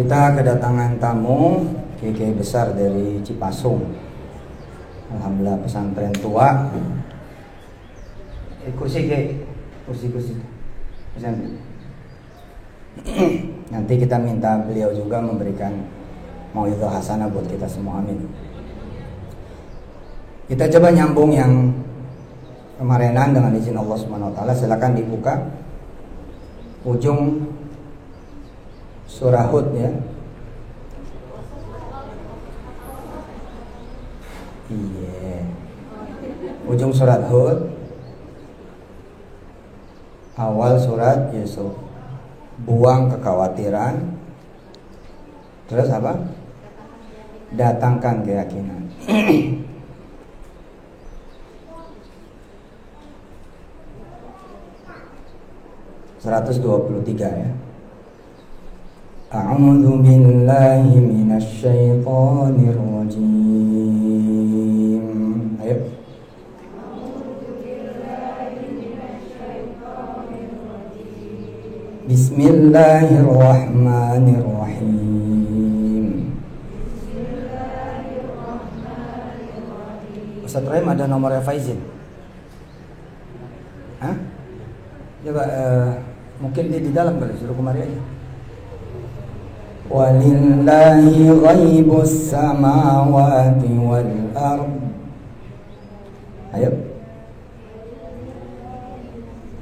Kita kedatangan tamu kiai besar dari Cipasung. Alhamdulillah, pesantren tua. Kursi kiai, kursi. Nanti kita minta beliau juga memberikan mauidhah hasanah buat kita semua, amin. Kita coba nyambung yang kemarinan dengan izin Allah Subhanahu wa taala. Silakan dibuka ujung surah Hud ya. Iya. Ujung surat Hud. Awal surat Yusuf. Buang kekhawatiran. Terus apa? Datangkan keyakinan. Seratus 123 ya. A'udzu billahi minasy syaithanir rajim. Ayo. Bismillahirrahmanirrahim. Ustaz Rahim, ada nomornya Faizin? Hah? Coba mungkin dia di dalam kali, suruh kemari aja. Walillahi ghaibus samawati wal ard. Ayo.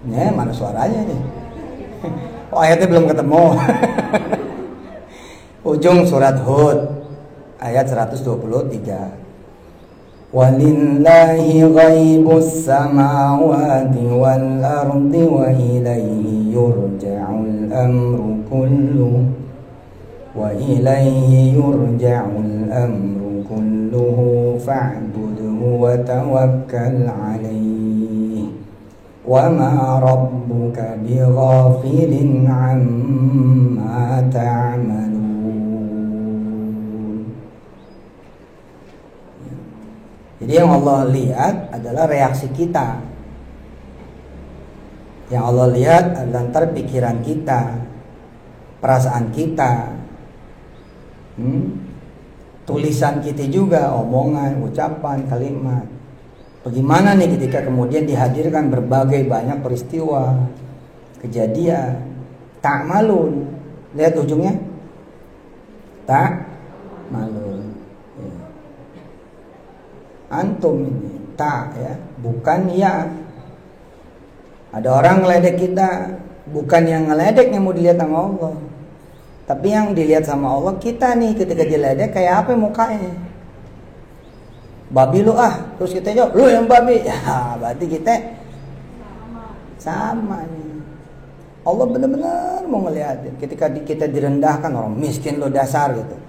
Nih, mana suaranya nih? Oh, ayatnya belum ketemu. Ujung surat Hud ayat 123. Walillahi ghaibus samawati wal ardi wa ilaihi yurja'ul amru kulluh wa ilaihi yurja'ul amru kulluhu fa'budhu wa tawakkal 'alaihi wa ma rabbuka bighafilin 'amma ta'malun. Jadi yang Allah lihat adalah reaksi kita. Yang Allah lihat adalah antar pikiran kita, perasaan kita, tulisan kita juga, omongan, ucapan, kalimat. Bagaimana nih ketika kemudian dihadirkan berbagai banyak peristiwa, kejadian, ta'malun. Lihat ujungnya, ta'malun. Antum ini tak ya, bukan ya. Ada orang ngeledek kita, bukan yang ngeledek yang mau dilihat sama Allah, tapi yang dilihat sama Allah kita nih ketika diledek kayak apa mukanya. Babi lu terus kita jawab lu yang babi. Ya, berarti kita sama nih. Allah benar-benar mau ngeliatin ketika kita direndahkan, orang miskin lo dasar gitu.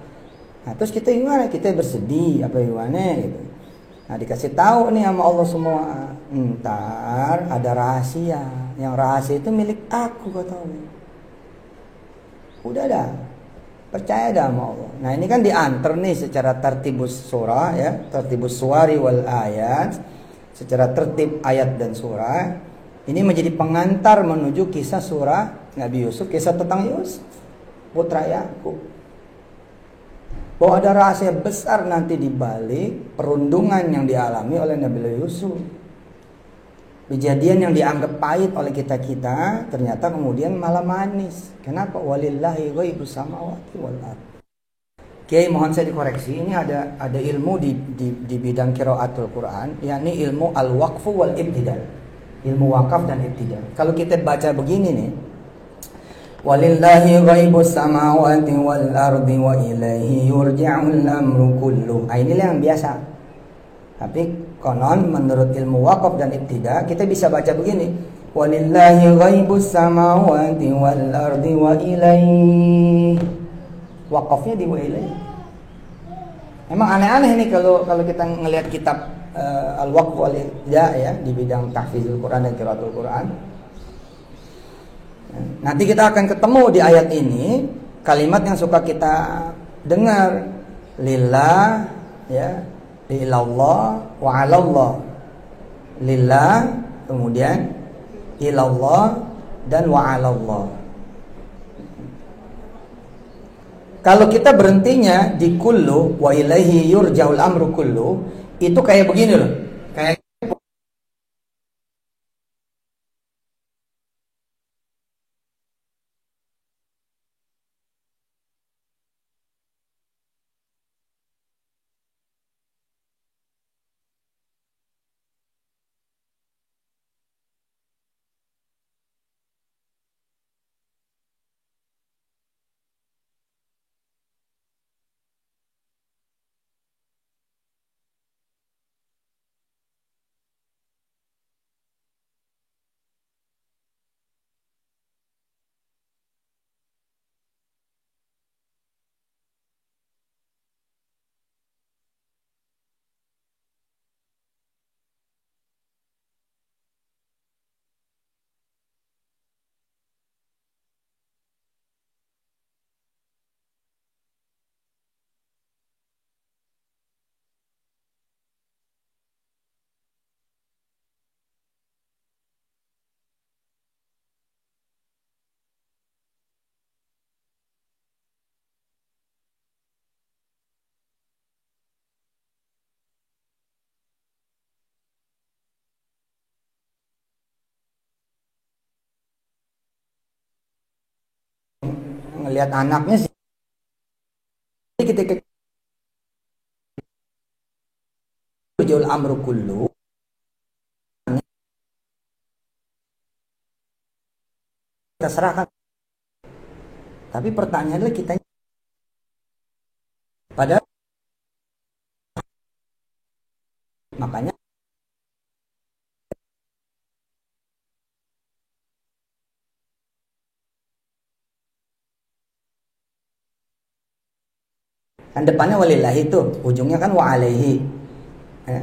Nah, terus kita gimana? Kita bersedih apa gimana gitu. Nah, dikasih tahu nih sama Allah semua. Ntar ada rahasia. Yang rahasia itu milik aku, kata Allah. Udah dah. Percaya dah sama Allah. Nah, ini kan diantar nih secara tertibus surah ya, tertibus suwari wal ayat, secara tertib ayat dan surah. Ini menjadi pengantar menuju kisah surah Nabi Yusuf, kisah tentang Yusuf, putra Yakub. Bahwa ada rahasia besar nanti di balik perundungan yang dialami oleh Nabi Yusuf. Kejadian yang dianggap pahit oleh kita-kita ternyata kemudian malah manis. Kenapa? Walillahi ghaibus samawati wal ard. Kiai, mohon saya dikoreksi. Ini ada ilmu di bidang qiraatul Quran, yakni ilmu al-waqfu wal ibtida. Ilmu wakaf dan ibtida. Kalau kita baca begini nih, walillahi ghaibus samawati wal ardi wa ilaihi yurja'ul amru kulluh. Inilah yang biasa. Tapi konon menurut ilmu waqaf dan ibtida kita bisa baca begini. Walillahi ghaibus samawati wal ardi wa ilaihi. Waqafnya di wa ilaihi. Emang aneh-aneh nih kalau kita ngelihat kitab al-waqf wal ibtida ya di bidang tahfizul Quran dan qiraatul Quran. Nanti kita akan ketemu di ayat ini kalimat yang suka kita dengar, lillah ya, ilallah wa 'alallah. Lillah, kemudian ilallah dan wa 'alallah. Kalau kita berhentinya di kullu wa ilaihi yurja'ul amru kullu, itu kayak begini loh. Kayak ngelihat anaknya sih, ketika yurja'ul amru kullu, kita serahkan. Tapi pertanyaannya kita pada, makanya kan depannya walillahi itu, ujungnya kan wa alaihi, ya.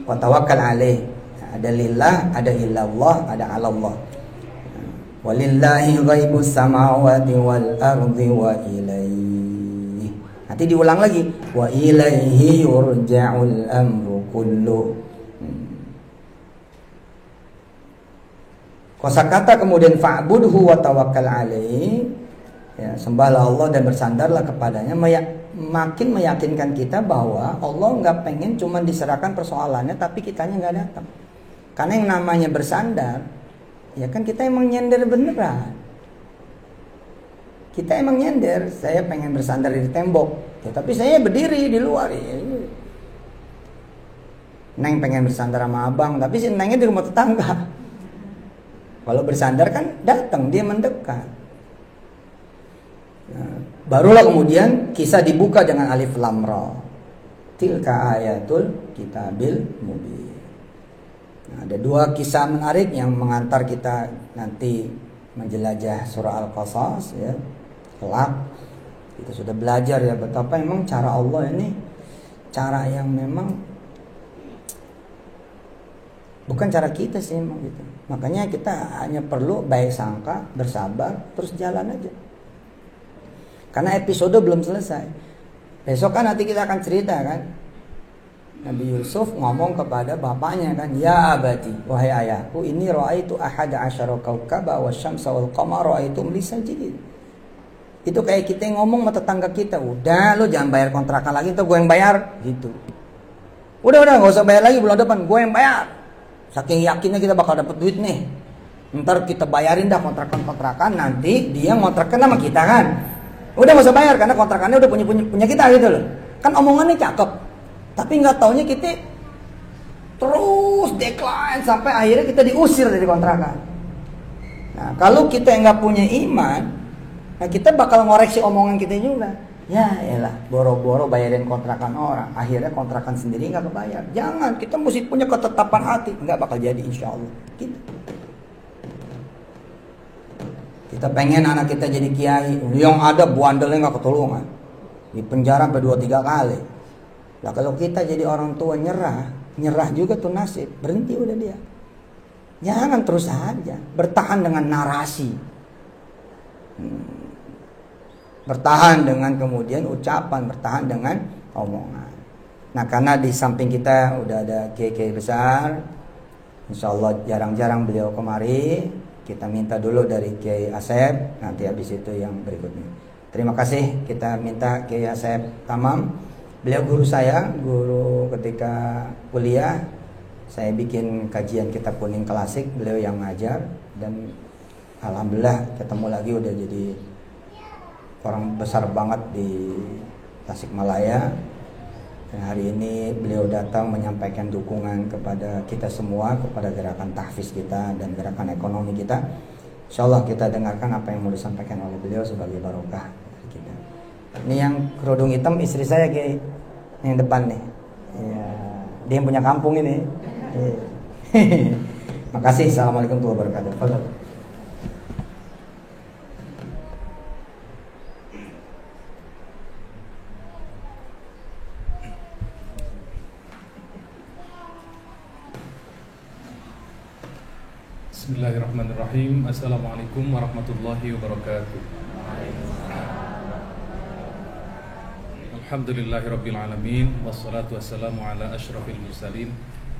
Wa tawakkal alaih. Ada lillah, ada illallah, ada alallah. Walillahi ghaibus samawati wal ardi wa ilaihi. Nanti diulang lagi, wa ilaihi yurja'ul amru kullu. Kosakata kemudian fa'budhu wa tawakkal alaihi, ya, sembahlah Allah dan bersandarlah kepadanya, makin meyakinkan kita bahwa Allah nggak pengen cuma diserahkan persoalannya tapi kitanya nggak datang. Karena yang namanya bersandar, ya kan kita emang nyender beneran. Kita emang nyender, saya pengen bersandar di tembok, ya, tapi saya berdiri di luar. Ya. Neng pengen bersandar sama abang, tapi si Nengnya di rumah tetangga. Kalau bersandar kan datang, dia mendekat. Nah, barulah kemudian kisah dibuka dengan alif lam ra. Tilka ayatul kitabil mubin. Nah, ada dua kisah menarik yang mengantar kita nanti menjelajah surah Al-Qasas, ya. Kelak kita sudah belajar ya betapa memang cara Allah ini cara yang memang bukan cara kita sih memang gitu. Makanya kita hanya perlu baik sangka, bersabar, terus jalan aja. Karena episode belum selesai. Besok kan nanti kita akan cerita kan, Nabi Yusuf ngomong kepada bapaknya kan, ya abadi, wahai ayahku, ini ra'aitu ahada asyara kaukaba wasyamsa wal qamara ra'aitum li sajidin. Itu kayak kita yang ngomong sama tetangga kita, udah lo jangan bayar kontrakan lagi, tuh gue yang bayar gitu. Udah gak usah bayar lagi bulan depan, gue yang bayar. Saking yakinnya kita bakal dapet duit nih. Ntar kita bayarin dah kontrakan, nanti dia ngontrakkan sama kita kan. Udah gak usah bayar karena kontrakannya udah punya kita gitu loh. Kan omongannya cakep, tapi nggak taunya kita terus decline sampai akhirnya kita diusir dari kontrakan. Nah, kalau kita nggak punya iman, nah kita bakal ngoreksi omongan kita juga. Ya elah, boro-boro bayarin kontrakan orang, akhirnya kontrakan sendiri nggak kebayar. Jangan, kita mesti punya ketetapan hati, nggak bakal jadi insya Allah. Kita pengen anak kita jadi kiai, yang ada buandelnya nggak ketulungan, di penjara sampai 2-3 kali. Lah kalau kita jadi orang tua nyerah juga tuh nasib, berhenti udah dia. Jangan terus aja bertahan dengan narasi. Bertahan dengan kemudian ucapan, bertahan dengan omongan. Nah, karena di samping kita udah ada kiai-kiai besar, insya Allah jarang-jarang beliau kemari. Kita minta dulu dari Kiai Asep, nanti habis itu yang berikutnya. Terima kasih, kita minta Kiai Asep Tamam. Beliau guru saya, guru ketika kuliah. Saya bikin kajian kitab kuning klasik, beliau yang ngajar, dan alhamdulillah ketemu lagi udah jadi orang besar banget di Tasikmalaya. Dan hari ini beliau datang menyampaikan dukungan kepada kita semua, kepada gerakan tahfiz kita dan gerakan ekonomi kita. Insya Allah kita dengarkan apa yang mau disampaikan oleh beliau sebagai barokah kita. Ini yang kerudung hitam istri saya, Kiai, yang depan nih. Ya, dia yang punya kampung ini. Makasih. Assalamualaikum warahmatullahi wabarakatuh. Bismillahirrahmanirrahim. Assalamualaikum warahmatullahi wabarakatuh. Alhamdulillahirabbil alamin, wassalatu wassalamu ala asyrafil mursalin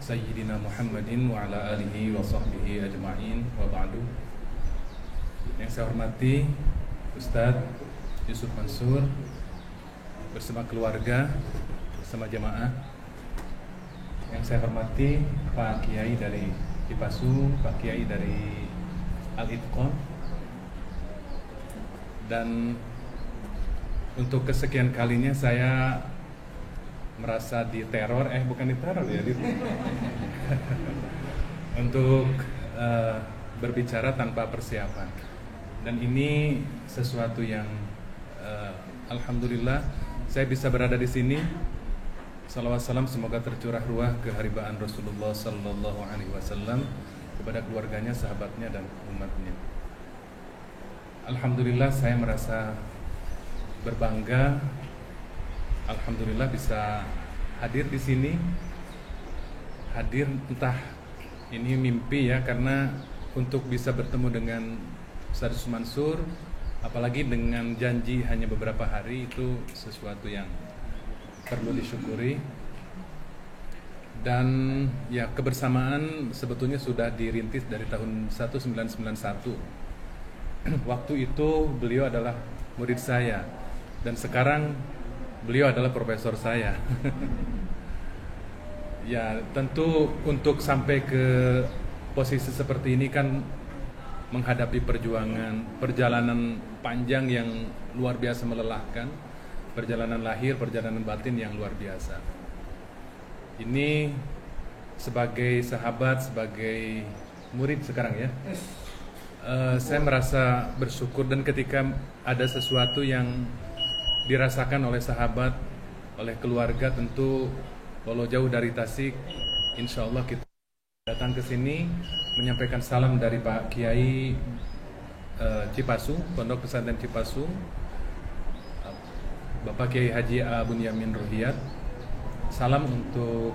sayyidina Muhammadin wa ala alihi wa sahbihi ajma'in, wa ba'du. Yang saya hormati Ustadz Yusuf Mansur bersama keluarga, bersama jamaah. Yang saya hormati Pak Kiai dari Cipasu, Pak Kiai dari Al-Itqon. Dan untuk kesekian kalinya saya merasa diteror, bukan diteror ya, untuk berbicara tanpa persiapan. Dan ini sesuatu yang alhamdulillah saya bisa berada di sini. Salawat salam semoga tercurah ruah keharibaan Rasulullah Sallallahu Alaihi Wasallam kepada keluarganya, sahabatnya, dan umatnya. Alhamdulillah saya merasa berbangga. Alhamdulillah bisa hadir di sini. Hadir entah ini mimpi ya, karena untuk bisa bertemu dengan Ustadz Mansur, apalagi dengan janji hanya beberapa hari, itu sesuatu yang perlu disyukuri. Dan ya, kebersamaan sebetulnya sudah dirintis dari tahun 1991. Waktu itu beliau adalah murid saya, dan sekarang beliau adalah profesor saya. Ya, tentu untuk sampai ke posisi seperti ini kan menghadapi perjalanan panjang yang luar biasa melelahkan. Perjalanan lahir, perjalanan batin yang luar biasa. Ini sebagai sahabat, sebagai murid sekarang ya, saya merasa bersyukur. Dan ketika ada sesuatu yang dirasakan oleh sahabat, oleh keluarga, tentu walau jauh dari Tasik, insya Allah kita datang ke sini menyampaikan salam dari Pak Kiai Cipasu, Pondok Pesantren Cipasu, Bapak Kiai Haji Bunyamin Ruhiyat. Salam untuk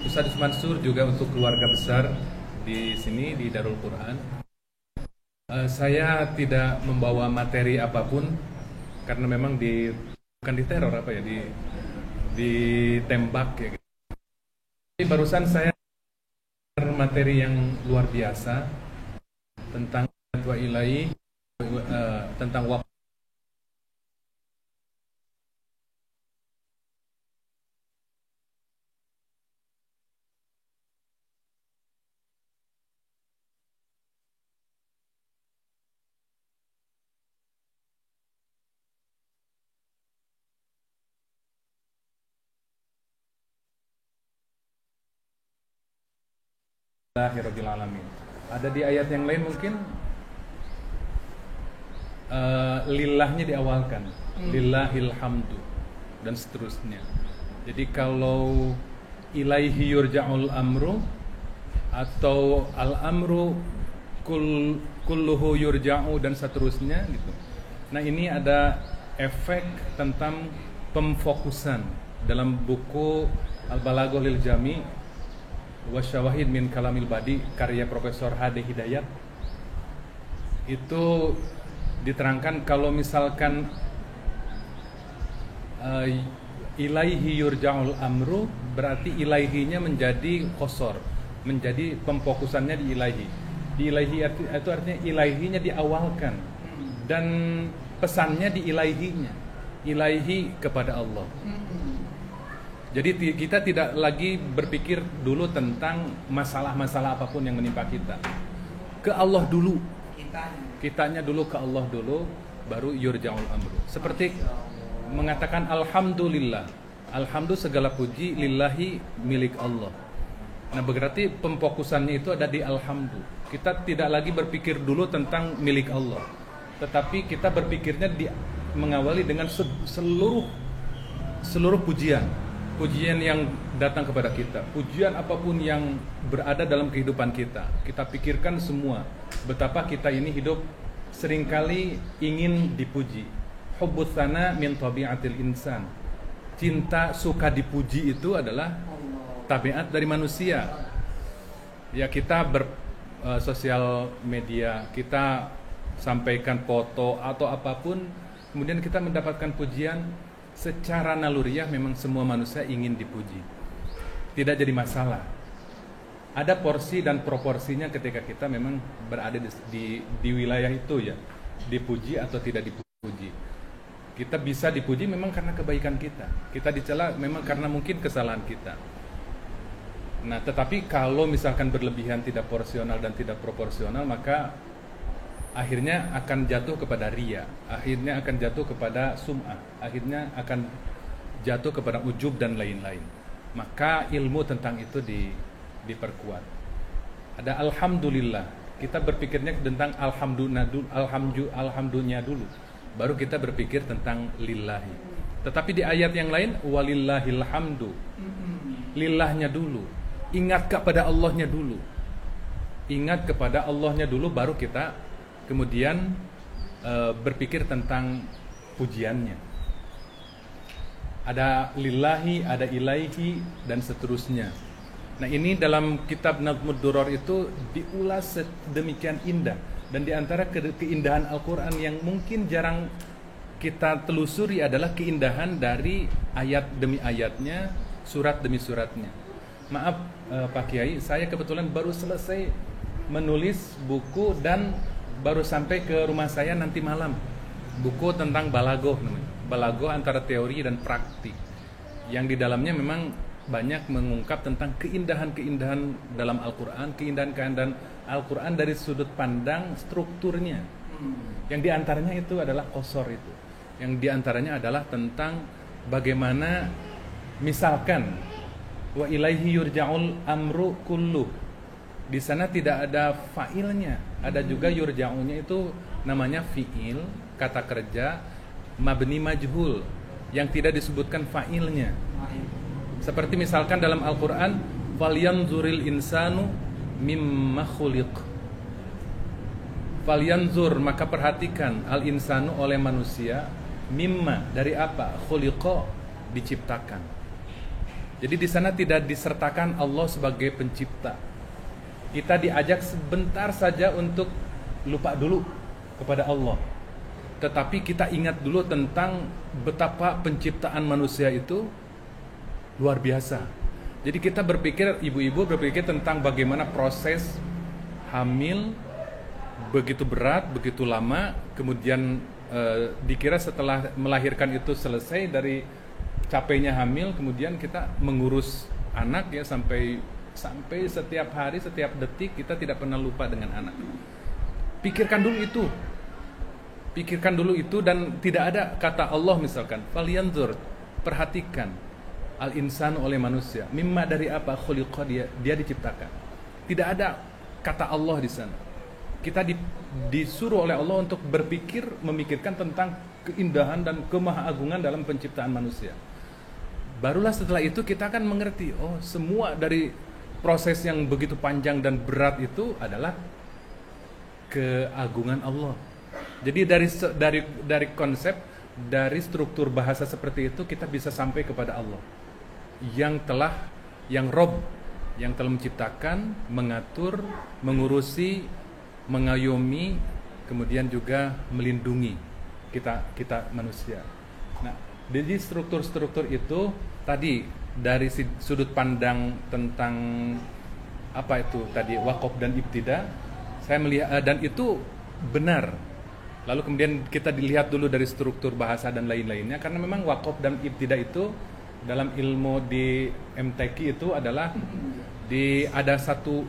Ustadz Mansur, juga untuk keluarga besar di sini di Darul Quran. Saya tidak membawa materi apapun karena memang bukan diteror ditembak ya. Barusan saya materi yang luar biasa tentang fatwa ilahi, tentang waktu. Alamin. Ada di ayat yang lain mungkin lillahnya diawalkan, lillahil hamdu, dan seterusnya. Jadi kalau ilaihi yurja'ul amru atau al amru kulluhu yurja'u dan seterusnya gitu. Nah, ini ada efek tentang pemfokusan dalam buku Al-Balaghah lil Jami' Wasyawahid min Kalamil Badi karya Profesor H.D. Hidayat. Itu diterangkan kalau misalkan ilaihi yurja'ul amru, berarti ilaihinya menjadi qasar, menjadi pemfokusannya di ilaihi. Di ilaihi itu artinya ilaihinya diawalkan. Dan pesannya di ilaihinya, ilaihi kepada Allah. Jadi kita tidak lagi berpikir dulu tentang masalah-masalah apapun yang menimpa kita. Ke Allah dulu. Kitanya dulu ke Allah dulu, baru yurja'ul amru. Seperti mengatakan alhamdulillah. Alhamdulillah segala puji lillahi milik Allah. Nah, berarti pemfokusannya itu ada di alhamdulillah. Kita tidak lagi berpikir dulu tentang milik Allah, tetapi kita berpikirnya mengawali dengan seluruh pujian yang datang kepada kita, pujian apapun yang berada dalam kehidupan kita. Kita pikirkan semua betapa kita ini hidup seringkali ingin dipuji. Hubbus sana min tabiatil insan. Cinta suka dipuji itu adalah tabiat dari manusia. Ya, kita sosial media, kita sampaikan foto atau apapun, kemudian kita mendapatkan pujian. Secara naluriah memang semua manusia ingin dipuji. Tidak jadi masalah. Ada porsi dan proporsinya ketika kita memang berada di wilayah itu ya, dipuji atau tidak dipuji. Kita bisa dipuji memang karena kebaikan kita. Kita dicela memang karena mungkin kesalahan kita. Nah, tetapi kalau misalkan berlebihan, tidak porsional dan tidak proporsional, maka akhirnya akan jatuh kepada riya, akhirnya akan jatuh kepada sum'ah, akhirnya akan jatuh kepada ujub dan lain-lain. Maka ilmu tentang itu diperkuat. Ada alhamdulillah, kita berpikirnya tentang alhamdulillah dulu, baru kita berpikir tentang lillahi. Tetapi di ayat yang lain walillahil hamdu, lillahnya dulu, ingat kepada Allahnya dulu, ingat kepada Allahnya dulu, baru kita kemudian berpikir tentang pujiannya. Ada lillahi, ada ilaihi, dan seterusnya. Nah, ini dalam kitab Nazmud Duror itu diulas sedemikian indah. Dan diantara keindahan Al-Quran yang mungkin jarang kita telusuri adalah keindahan dari ayat demi ayatnya, surat demi suratnya. Maaf Pak Kiai, saya kebetulan baru selesai menulis buku dan baru sampai ke rumah saya nanti malam. Buku tentang balagoh namanya. Balagoh antara teori dan praktik. Yang di dalamnya memang banyak mengungkap tentang keindahan-keindahan dalam Al-Quran, keindahan-keindahan Al-Quran dari sudut pandang strukturnya. Yang diantaranya itu adalah qasar itu. Yang diantaranya adalah tentang bagaimana misalkan wa ilaihi yurja'ul amru kulluh. Di sana tidak ada fa'ilnya, ada juga yurja'unya, itu namanya fi'il, kata kerja mabni majhul yang tidak disebutkan fa'ilnya. Seperti misalkan dalam Al-Qur'an falyanzuril insanu mimma khuliq. Falyanzur, maka perhatikan, al insanu oleh manusia, mimma dari apa? Khuliqa, diciptakan. Jadi di sana tidak disertakan Allah sebagai pencipta. Kita diajak sebentar saja untuk lupa dulu kepada Allah. Tetapi kita ingat dulu tentang betapa penciptaan manusia itu luar biasa. Jadi kita berpikir, ibu-ibu berpikir tentang bagaimana proses hamil begitu berat, begitu lama, kemudian dikira setelah melahirkan itu selesai dari capeknya hamil, kemudian kita mengurus anak ya sampai setiap hari, setiap detik kita tidak pernah lupa dengan anak. Pikirkan dulu itu dan tidak ada kata Allah misalkan falyanzur, perhatikan al insanu oleh manusia mimma dari apa khuliqa, dia diciptakan. Tidak ada kata Allah di sana. Kita disuruh oleh Allah untuk memikirkan tentang keindahan dan kemahaagungan dalam penciptaan manusia. Barulah setelah itu kita akan mengerti, oh semua dari proses yang begitu panjang dan berat itu adalah keagungan Allah. Jadi dari konsep, dari struktur bahasa seperti itu kita bisa sampai kepada Allah yang Rob, yang telah menciptakan, mengatur, mengurusi, mengayomi, kemudian juga melindungi kita manusia. Nah, jadi struktur-struktur itu tadi dari sudut pandang tentang apa itu tadi wakaf dan ibtida, saya melihat dan itu benar. Lalu kemudian kita dilihat dulu dari struktur bahasa dan lain-lainnya, karena memang waqaf dan ibtida itu dalam ilmu di MTQ itu adalah ada satu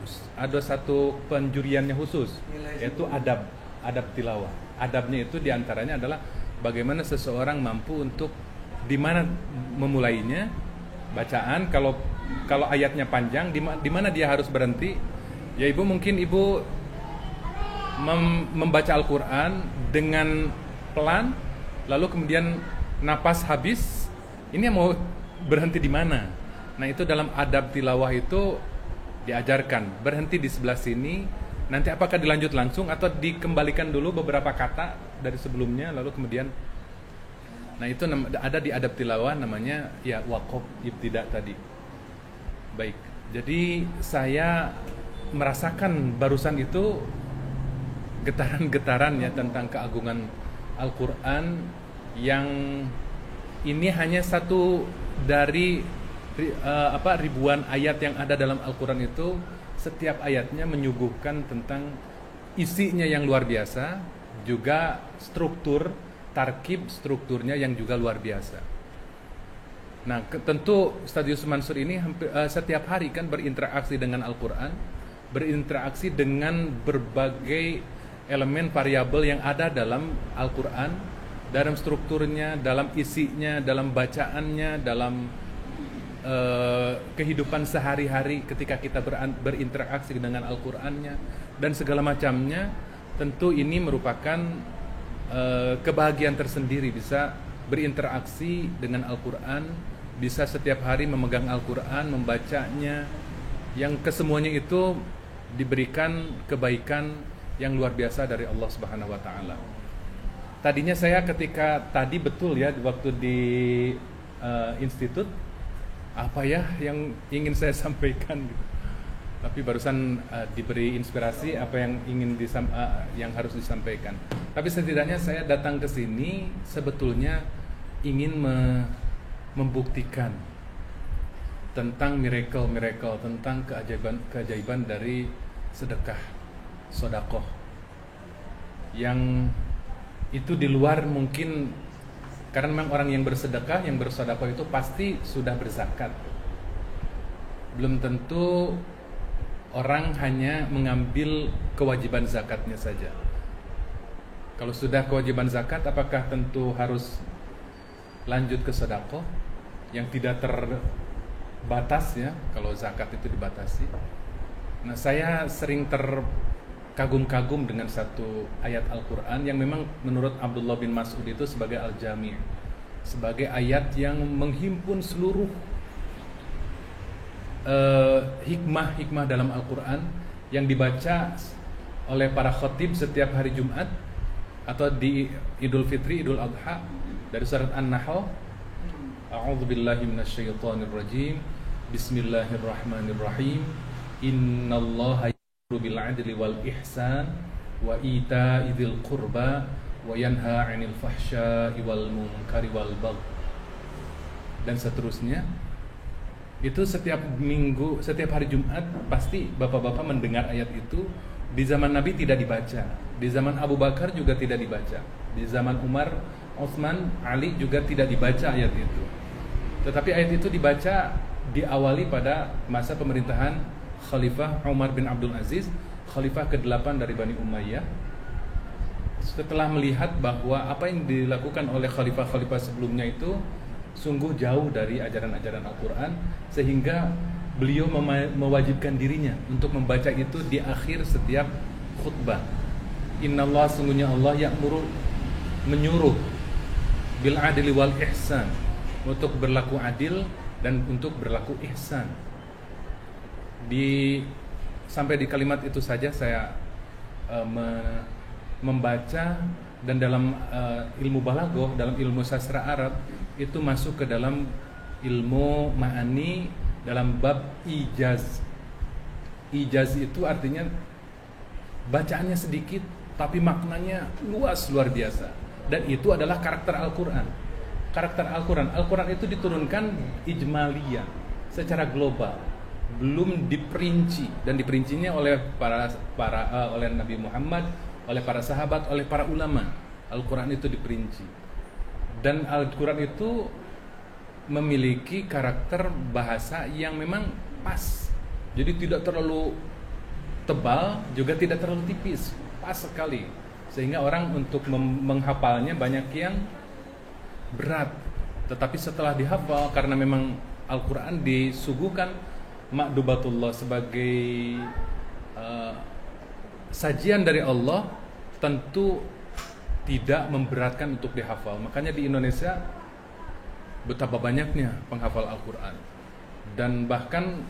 penjuriannya khusus, yaitu adab tilawah. Adabnya itu diantaranya adalah bagaimana seseorang mampu untuk di mana memulainya bacaan, kalau ayatnya panjang di mana dia harus berhenti. Ya mungkin ibu membaca Al-Quran dengan pelan, lalu kemudian napas habis, ini mau berhenti di mana? Nah itu dalam adab tilawah itu diajarkan, berhenti di sebelah sini, nanti apakah dilanjut langsung atau dikembalikan dulu beberapa kata dari sebelumnya, lalu kemudian, nah itu ada di adab tilawah namanya ya waqaf ibtida tadi. Baik, jadi saya merasakan barusan itu getaran-getaran ya tentang keagungan Al-Quran, yang ini hanya satu dari ribuan ayat yang ada dalam Al-Quran itu. Setiap ayatnya menyuguhkan tentang isinya yang luar biasa, juga strukturnya yang juga luar biasa. Nah tentu Ustadz Yusuf Mansur ini setiap hari kan berinteraksi dengan Al-Quran, berinteraksi dengan berbagai elemen variabel yang ada dalam Al-Quran, dalam strukturnya, dalam isinya, dalam bacaannya, dalam kehidupan sehari-hari ketika kita berinteraksi dengan Al-Qurannya dan segala macamnya. Tentu ini merupakan kebahagiaan tersendiri bisa berinteraksi dengan Al-Quran, bisa setiap hari memegang Al-Quran, membacanya, yang kesemuanya itu diberikan kebaikan yang luar biasa dari Allah Subhanahu wa taala. Tadinya saya ketika tadi betul ya waktu di institut, apa ya yang ingin saya sampaikan gitu. Tapi barusan diberi inspirasi apa yang yang harus disampaikan. Tapi setidaknya saya datang ke sini sebetulnya ingin membuktikan tentang miracle, tentang keajaiban dari sedekah, sedekah yang itu di luar mungkin, karena memang orang yang bersedekah, yang bersedekah itu pasti sudah berzakat. Belum tentu orang hanya mengambil kewajiban zakatnya saja. Kalau sudah kewajiban zakat, apakah tentu harus lanjut ke sedekah yang tidak terbatas ya, kalau zakat itu dibatasi. Nah, saya sering terkagum-kagum dengan satu ayat Al-Quran yang memang menurut Abdullah bin Mas'ud itu sebagai Al-Jami', sebagai ayat yang menghimpun seluruh hikmah-hikmah dalam Al-Quran yang dibaca oleh para khatib setiap hari Jumat atau di Idul Fitri, Idul Adha, dari surat An-Nahl. A'udzubillahi minasyaitonirrajim. Bismillahirrahmanirrahim. Innallaha ya'muru bil 'adli wal ihsan wa ita'i dzil qurba wa yanha 'anil fahsya'i wal munkari wal baghi, dan seterusnya. Itu setiap minggu, setiap hari Jumat pasti bapak-bapak mendengar ayat itu. Di zaman Nabi tidak dibaca, di zaman Abu Bakar juga tidak dibaca, di zaman Umar, Utsman, Ali juga tidak dibaca ayat itu. Tetapi ayat itu dibaca diawali pada masa pemerintahan Khalifah Umar bin Abdul Aziz, Khalifah ke-8 dari Bani Umayyah. Setelah melihat bahwa apa yang dilakukan oleh khalifah-khalifah sebelumnya itu sungguh jauh dari ajaran-ajaran Al-Quran, sehingga beliau mewajibkan dirinya untuk membaca itu di akhir setiap khutbah. Innallaha, sungguhnya Allah, ya'muru, menyuruh, bil adli wal ihsan, untuk berlaku adil dan untuk berlaku ihsan. Sampai di kalimat itu saja saya membaca, dan dalam ilmu balaghah, dalam ilmu sastra Arab itu masuk ke dalam ilmu ma'ani dalam bab ijaz. Ijaz itu artinya bacaannya sedikit tapi maknanya luas, luar biasa, dan itu adalah karakter Al-Quran. Karakter Al-Quran, Al-Quran itu diturunkan ijmaliyah, secara global, belum diperinci, dan diperincinya oleh oleh Nabi Muhammad, oleh para sahabat, oleh para ulama. Al-Quran itu diperinci. Dan Al-Quran itu memiliki karakter bahasa yang memang pas. Jadi tidak terlalu tebal, juga tidak terlalu tipis, pas sekali. Sehingga orang untuk menghafalnya banyak yang berat. Tetapi setelah dihafal, karena memang Al-Quran disuguhkan makdubatullah sebagai sajian dari Allah, tentu tidak memberatkan untuk dihafal. Makanya di Indonesia betapa banyaknya penghafal Al-Quran. Dan bahkan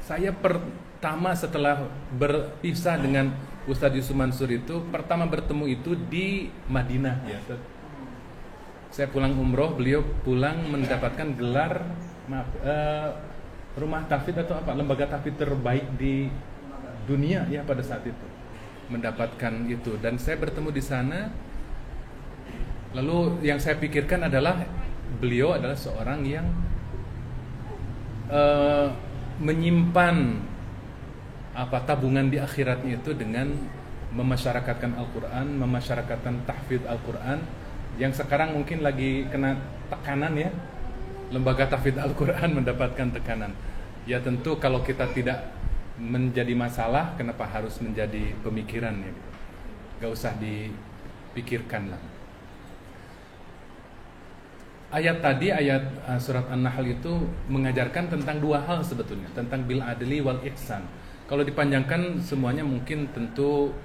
saya pertama setelah berpisah dengan Ustadz Yusuf Mansur itu, pertama bertemu itu di Madinah ya. Saya pulang umroh, beliau pulang mendapatkan gelar rumah tahfidz atau apa, lembaga tahfidz terbaik di dunia ya pada saat itu, mendapatkan itu. Dan saya bertemu di sana. Lalu yang saya pikirkan adalah beliau adalah seorang yang menyimpan tabungan di akhiratnya itu dengan memasyarakatkan Al-Quran, memasyarakatkan tahfidz Al-Quran, yang sekarang mungkin lagi kena tekanan ya, lembaga tahfidz Al-Quran mendapatkan tekanan. Ya tentu kalau kita tidak menjadi masalah, kenapa harus menjadi pemikiran ya gitu. Gak usah dipikirkan lah. Ayat tadi, ayat surat An-Nahl itu mengajarkan tentang dua hal sebetulnya, tentang bil adli wal ihsan. Kalau dipanjangkan semuanya mungkin tentu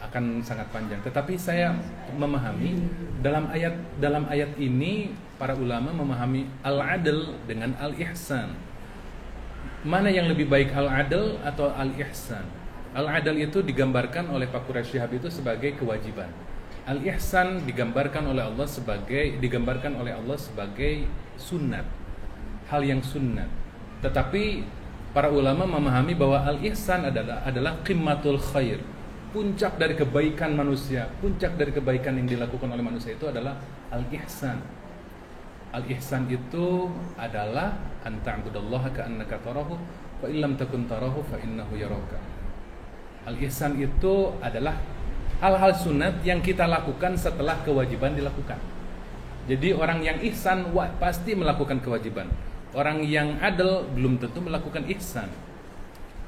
akan sangat panjang. Tetapi saya memahami dalam ayat ini para ulama memahami al-adl dengan al-ihsan. Mana yang lebih baik, al-adl atau al-ihsan? Al-adl itu digambarkan oleh Pak Quraish Shihab itu sebagai kewajiban. Al-ihsan digambarkan oleh Allah sebagai sunnat, hal yang sunnat. Tetapi para ulama memahami bahwa al-ihsan adalah qimmatul khair, puncak dari kebaikan manusia, puncak dari kebaikan yang dilakukan oleh manusia itu adalah al-ihsan. Al-ihsan itu adalah anta'budallaha ka'annaka tarahu fa illam takun tarahu fa innahu yaraka. Al-ihsan itu adalah hal-hal sunat yang kita lakukan setelah kewajiban dilakukan. Jadi orang yang ihsan pasti melakukan kewajiban. Orang yang adil belum tentu melakukan ihsan.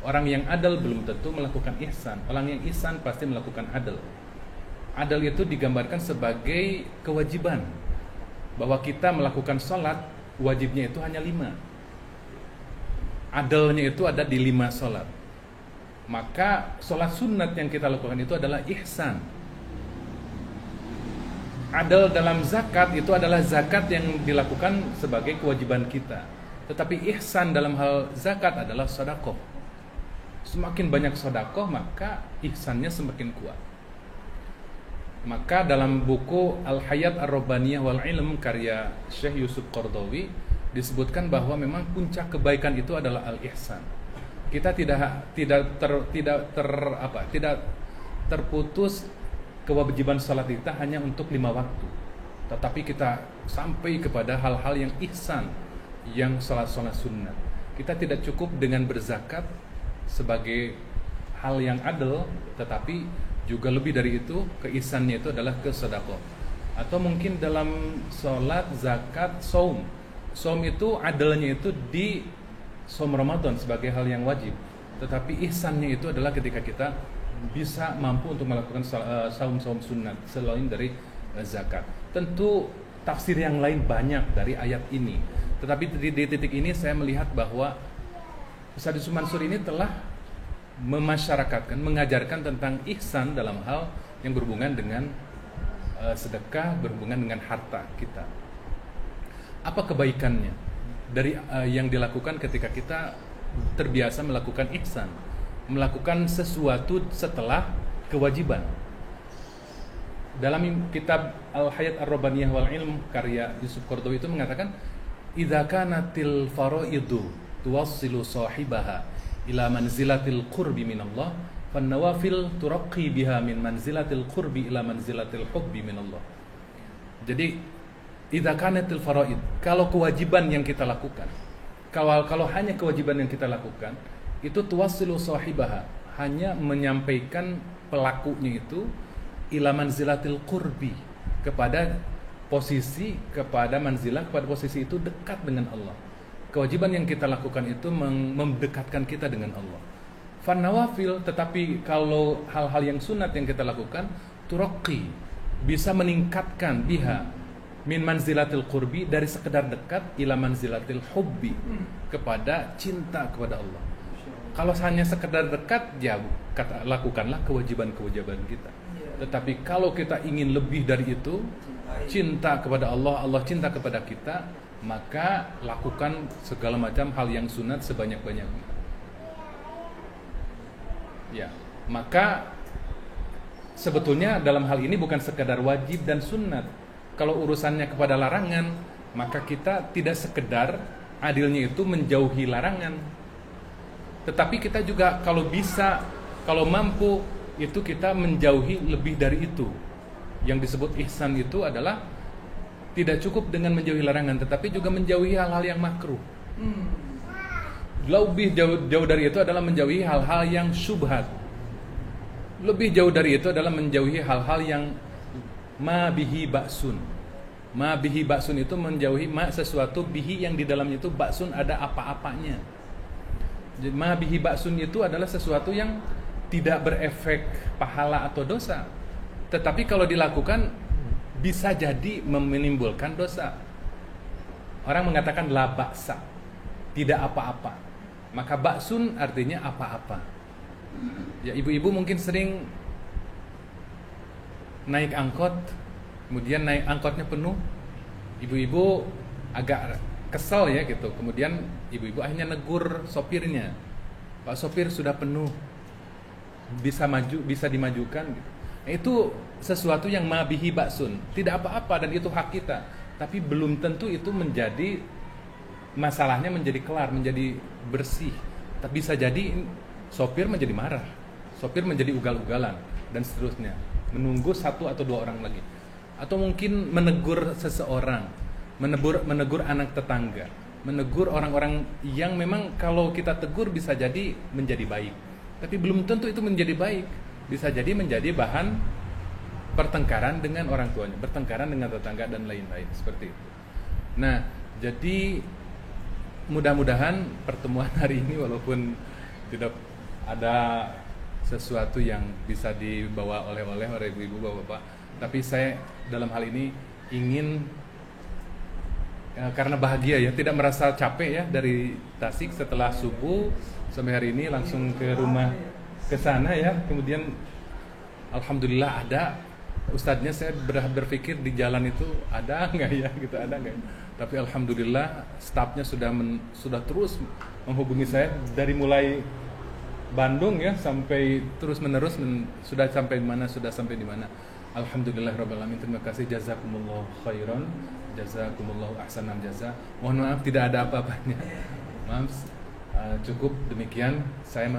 Orang yang adil belum tentu melakukan ihsan. Orang yang ihsan pasti melakukan adil. Adil itu digambarkan sebagai kewajiban. Bahwa kita melakukan sholat, wajibnya itu hanya 5. Adilnya itu ada di 5 sholat. Maka sholat sunat yang kita lakukan itu adalah ihsan. Adil dalam zakat itu adalah zakat yang dilakukan sebagai kewajiban kita. Tetapi ihsan dalam hal zakat adalah sedekah. Semakin banyak sedekah maka ihsannya semakin kuat. Maka dalam buku Al-Hayat Ar-Rabbaniyah wal Ilm karya Syekh Yusuf Qaradawi disebutkan bahwa memang puncak kebaikan itu adalah al-ihsan. Kita tidak terputus kewajiban salat kita hanya untuk 5 waktu. Tetapi kita sampai kepada hal-hal yang ihsan, yang salat-salat sunnah. Kita tidak cukup dengan berzakat sebagai hal yang adil, tetapi juga lebih dari itu, keisannya itu adalah ke sedekah. Atau mungkin dalam salat, zakat, saum. Saum itu adilnya itu di saum Ramadan sebagai hal yang wajib. Tetapi ihsannya itu adalah ketika kita bisa mampu untuk melakukan saum-saum sunat selain dari zakat. Tentu tafsir yang lain banyak dari ayat ini. Tetapi di titik ini saya melihat bahwa Ustadz Yusuf Mansur ini telah memasyarakatkan, mengajarkan tentang ihsan dalam hal yang berhubungan dengan sedekah, berhubungan dengan harta kita. Apa kebaikannya dari yang dilakukan ketika kita terbiasa melakukan ihsan, melakukan sesuatu setelah kewajiban? Dalam kitab Al-Hayat Ar-Rabbaniyah wal Ilm karya Yusuf Qaradawi itu mengatakan, idza kanatil faraidu tuwassilu sahibaha ila manzilatil qurbi minallah fan nawafil turaqi biha min manzilatil qurbi ila manzilatil hubbi minallah. Jadi idza kanatil faraid, kalau kewajiban yang kita lakukan, kalau hanya kewajiban yang kita lakukan itu tuwassilu sahibaha, hanya menyampaikan pelakunya itu ila manzilatil qurbi, kepada posisi, kepada manzilah, kepada posisi itu dekat dengan Allah. Kewajiban yang kita lakukan itu mendekatkan kita dengan Allah. Fan nawafil, tetapi kalau hal-hal yang sunat yang kita lakukan, turaqi, bisa meningkatkan biha min manzilatil qurbi, dari sekedar dekat ila manzilatil hubbi, kepada cinta kepada Allah. Kalau hanya sekedar dekat, ya lakukanlah kewajiban-kewajiban kita. Tetapi kalau kita ingin lebih dari itu, cinta kepada Allah, Allah cinta kepada kita, maka lakukan segala macam hal yang sunat sebanyak-banyaknya. Ya, maka sebetulnya dalam hal ini bukan sekedar wajib dan sunat. Kalau urusannya kepada larangan, maka kita tidak sekedar adilnya itu menjauhi larangan, tetapi kita juga kalau bisa, kalau mampu, itu kita menjauhi lebih dari itu. Yang disebut ihsan itu adalah tidak cukup dengan menjauhi larangan, tetapi juga menjauhi hal-hal yang makruh. Lebih jauh dari itu adalah menjauhi hal-hal yang syubhat. Lebih jauh dari itu adalah menjauhi hal-hal yang ma bihi ba'sun. Ma bihi ba'sun itu menjauhi ma sesuatu bihi yang di dalamnya itu ba'sun ada apa-apanya. Ma bihi ba'sun itu adalah sesuatu yang tidak berefek pahala atau dosa, tetapi kalau dilakukan bisa jadi menimbulkan dosa. Orang mengatakan la ba'sa, tidak apa-apa, maka ba'sun artinya apa-apa. Ya, ibu-ibu mungkin sering naik angkot, kemudian naik angkotnya penuh, ibu-ibu agak kesel ya gitu, kemudian ibu-ibu akhirnya negur sopirnya, Pak sopir sudah penuh, bisa maju, bisa dimajukan gitu. Nah, itu sesuatu yang mabihi ba'sun, tidak apa-apa dan itu hak kita, tapi belum tentu itu menjadi masalahnya menjadi kelar, menjadi bersih. Tapi bisa jadi sopir menjadi marah, sopir menjadi ugal-ugalan dan seterusnya, menunggu satu atau dua orang lagi, atau mungkin menegur seseorang, menegur anak tetangga, menegur orang-orang yang memang kalau kita tegur bisa jadi menjadi baik, tapi belum tentu itu menjadi baik, bisa jadi menjadi bahan pertengkaran dengan orang tuanya, bertengkaran dengan tetangga dan lain-lain seperti itu. Nah, jadi mudah-mudahan pertemuan hari ini walaupun tidak ada sesuatu yang bisa dibawa oleh ibu-ibu, bapak-bapak, tapi saya dalam hal ini ingin karena bahagia ya, tidak merasa capek ya dari Tasik setelah subuh sampai hari ini langsung ke rumah ke sana ya. Kemudian alhamdulillah ada ustadznya, saya berpikir di jalan itu ada nggak ya gitu, ada nggak. Tapi alhamdulillah stafnya sudah terus menghubungi saya dari mulai Bandung ya sampai terus menerus sudah sampai di mana. Alhamdulillahirabbil alamin. Terima kasih, jazakumullah khairan, jazakumullah ahsanal jaza. Mohon maaf tidak ada apa-apanya. Maaf, cukup demikian. Saya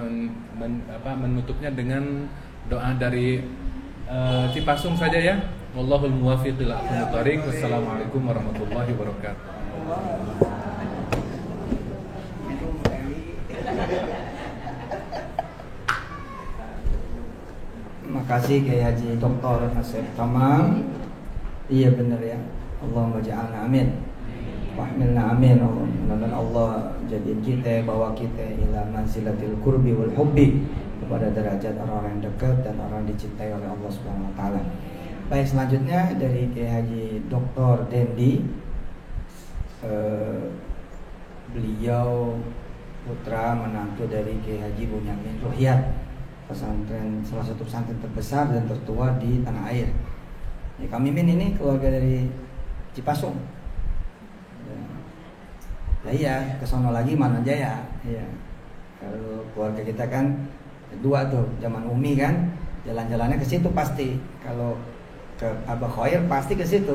menutupnya dengan doa dari Cipasung saja ya. Wallahul muwaffiq ila aqwamit thoriq. Wassalamualaikum warahmatullahi wabarakatuh. Makasih Kiai Haji Dr. Asep Tamam. Iya benar ya. Allahumma ja'alna amin. Wahmilna amin. Mudah-mudahan Allah jadiin kita, bawa kita ila manzilatil qurbi wal hubbi, kepada derajat orang yang dekat dan orang dicintai oleh Allah Subhanahu wa taala. Baik, selanjutnya dari Kiai Haji Dr. Dendi. Beliau putra menantu dari Kiai Haji Bunyamin Ruhyat, salah satu pesantren terbesar dan tertua di tanah air. Ya, kami ini keluarga dari Cipasung. Ya iya, ke sono lagi Mana Jaya. Ya. Kalau keluarga kita kan dua tuh, zaman Umi kan, jalan-jalannya ke situ pasti. Kalau ke Abah Khoir pasti ke situ,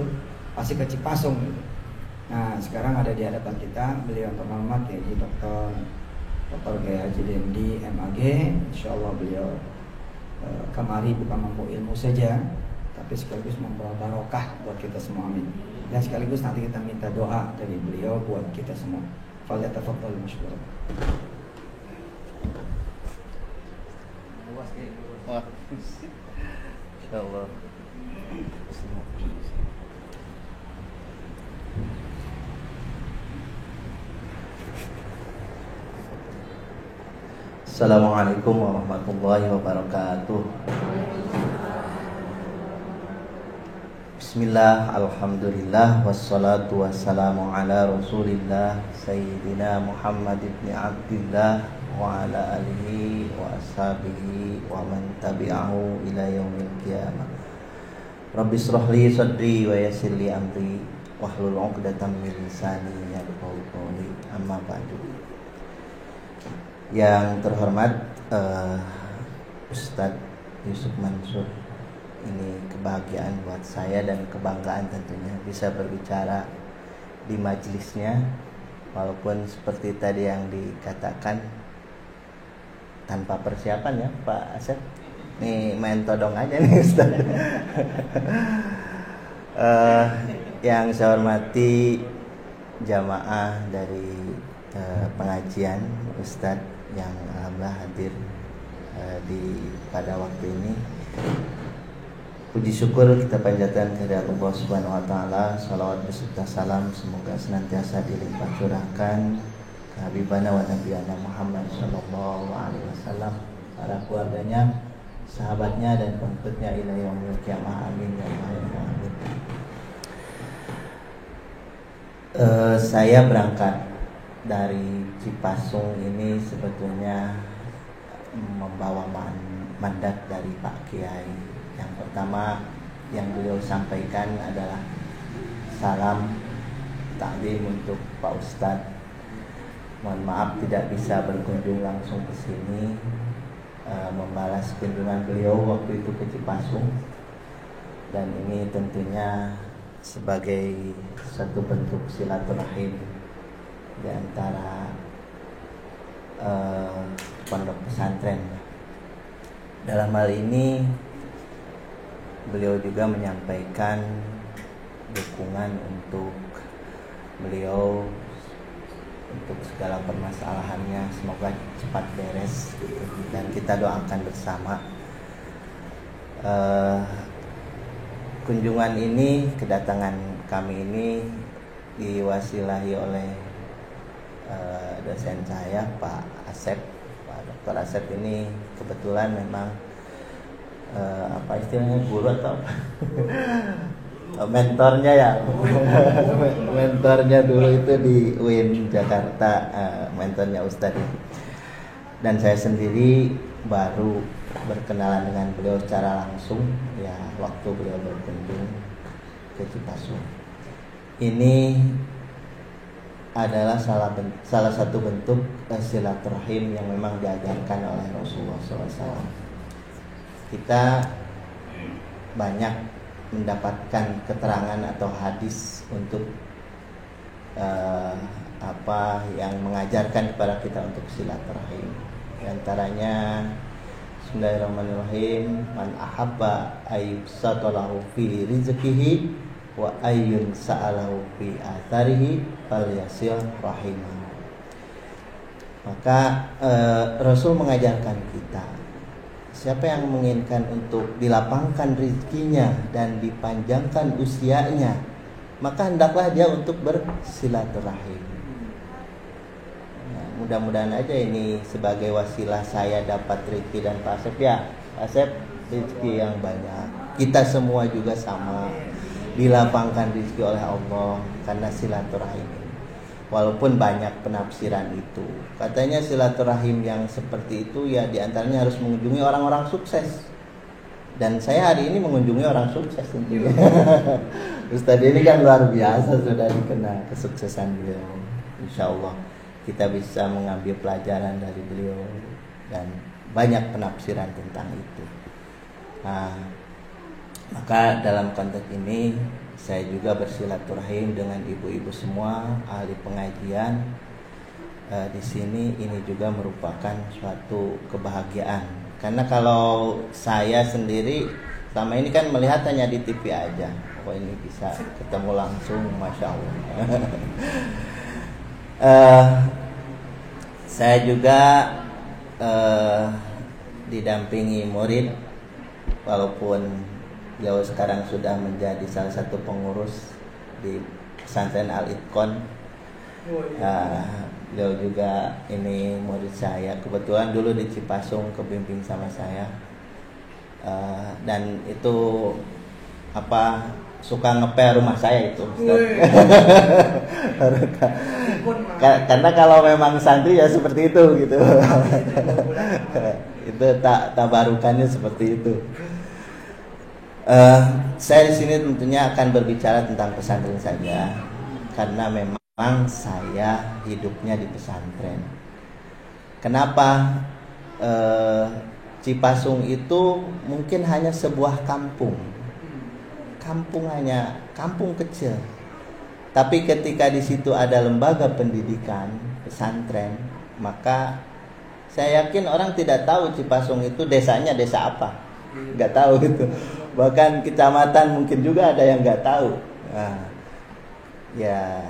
pasti ke Cipasung gitu. Nah, sekarang ada di hadapan kita beliau terhormat Kiai Dr. Kiai Haji Dendi MAG. Insyaallah beliau kemari bukan membawa ilmu saja, tapi sekaligus membawa barokah buat kita semua, amin. Dan sekaligus nanti kita minta doa dari beliau buat kita semua. Falyatafaddal masykuran. Ya Allah. Assalamualaikum warahmatullahi wabarakatuh. Bismillah, alhamdulillah, wassalatu wassalamu ala rasulillah Sayyidina Muhammad ibn Abdillah wa ala alihi wa ashabihi wa man tabi'ahu ila yaumil qiyamah. Rabbi shrah li sadri wa yassir li amri wahlul 'uqdatam min lisani yafqahu qawli. Amma ba'du. Yang terhormat Ustadz Yusuf Mansur, ini kebahagiaan buat saya dan kebanggaan tentunya bisa berbicara di majelisnya, walaupun seperti tadi yang dikatakan tanpa persiapan ya Pak Asep. Nih main todong aja nih Ustaz. Yang saya hormati jamaah dari pengajian, Ustadz yang alhamdulillah hadir pada waktu ini. Puji syukur kita panjatkan kepada Allah Subhanahu wa taala, salawat beserta salam semoga senantiasa dilimpah curahkan ke habibana wa nabiyana Muhammad sallallahu alaihi wasallam, para keluarganya, sahabatnya dan pengikutnya ila yaumil qiyamah. Amin ya rabbal alamin. Saya berangkat dari Cipasung ini sebetulnya membawa mandat dari Pak Kiai. Yang pertama yang beliau sampaikan adalah salam taklim untuk Pak Ustadz. Mohon maaf tidak bisa berkunjung langsung ke sini, membalas kunjungan beliau waktu itu ke Cipasung, dan ini tentunya sebagai satu bentuk silaturahim di antara pondok pesantren. Dalam hal ini beliau juga menyampaikan dukungan untuk beliau untuk segala permasalahannya, semoga cepat beres dan kita doakan bersama. Kunjungan ini, kedatangan kami ini diwasilahi oleh dosen saya Pak Asep. Pak Dr. Asep ini kebetulan memang apa istilahnya, guru atau mentornya ya. Mentornya dulu itu di UIN Jakarta, mentornya Ustadz. Dan saya sendiri baru berkenalan dengan beliau secara langsung ya waktu beliau berkunjung ke Cipasung. Ini adalah salah satu bentuk silaturahim yang memang diajarkan oleh Rasulullah SAW. Kita banyak mendapatkan keterangan atau hadis untuk apa yang mengajarkan kepada kita untuk silaturahim. Di antaranya Bismillahirrahmanirrahim, man ahabba ayyubsatalahu fi rizqihi wa ayyun sa'alahu fi atharihi falyasil rahimah. Maka Rasul mengajarkan kita, siapa yang menginginkan untuk dilapangkan rezekinya dan dipanjangkan usianya, maka hendaklah dia untuk bersilaturahim. Nah, mudah-mudahan aja ini sebagai wasilah saya dapat rezeki dan Pak Asep ya. Pak Asep rezeki yang banyak. Kita semua juga sama, dilapangkan rezeki oleh Allah karena silaturahim. Walaupun banyak penafsiran itu, katanya silaturahim yang seperti itu ya diantaranya harus mengunjungi orang-orang sukses. Dan saya hari ini mengunjungi orang sukses tentunya. Ustadz ini kan luar biasa, sudah dikenal kesuksesan beliau. Insya Allah kita bisa mengambil pelajaran dari beliau dan banyak penafsiran tentang itu. Nah, maka dalam konteks ini saya juga bersilaturahim dengan ibu-ibu semua ahli pengajian di sini. Ini juga merupakan suatu kebahagiaan, karena kalau saya sendiri selama ini kan melihat hanya di TV aja. Oh, ini bisa ketemu langsung, masya Allah. Saya juga didampingi murid, walaupun Beliau sekarang sudah menjadi salah satu pengurus di pesantren Al-Itqon. Beliau juga ini murid saya, kebetulan dulu di Cipasung kebimbing sama saya. Dan itu suka ngepel rumah saya itu, karena kalau memang santri ya seperti itu gitu. Itu tabarukannya seperti itu. Saya di sini tentunya akan berbicara tentang pesantren saja, karena memang saya hidupnya di pesantren. Kenapa? Cipasung itu mungkin hanya sebuah kampung kecil. Tapi ketika di situ ada lembaga pendidikan pesantren, maka saya yakin orang tidak tahu Cipasung itu desanya desa apa, nggak tahu gitu. Bahkan kecamatan mungkin juga ada yang nggak tahu. Nah, ya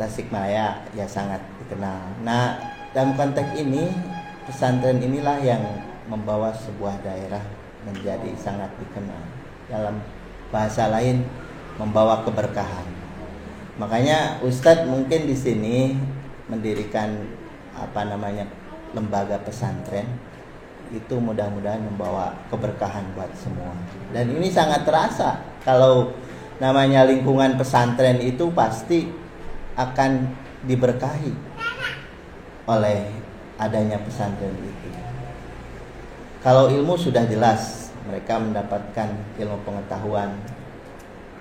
Tasikmalaya ya sangat dikenal. Nah, dalam konteks ini pesantren inilah yang membawa sebuah daerah menjadi sangat dikenal. Dalam bahasa lain, membawa keberkahan. Makanya Ustadz mungkin di sini mendirikan lembaga pesantren itu mudah-mudahan membawa keberkahan buat semua. Dan ini sangat terasa kalau namanya lingkungan pesantren itu pasti akan diberkahi oleh adanya pesantren itu. Kalau ilmu sudah jelas, mereka mendapatkan ilmu pengetahuan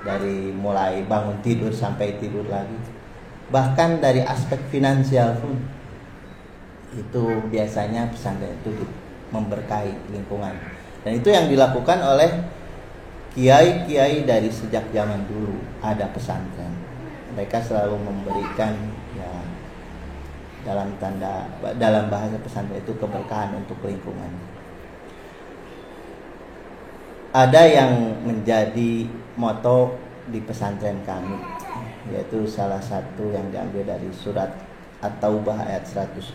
dari mulai bangun tidur sampai tidur lagi. Bahkan dari aspek finansial pun itu biasanya pesantren itu memberkahi lingkungan. Dan itu yang dilakukan oleh kiai-kiai dari sejak zaman dulu ada pesantren. Mereka selalu memberikan dalam bahasa pesantren itu keberkahan untuk lingkungan. Ada yang menjadi moto di pesantren kami, yaitu salah satu yang diambil dari surat At-Taubah ayat 122.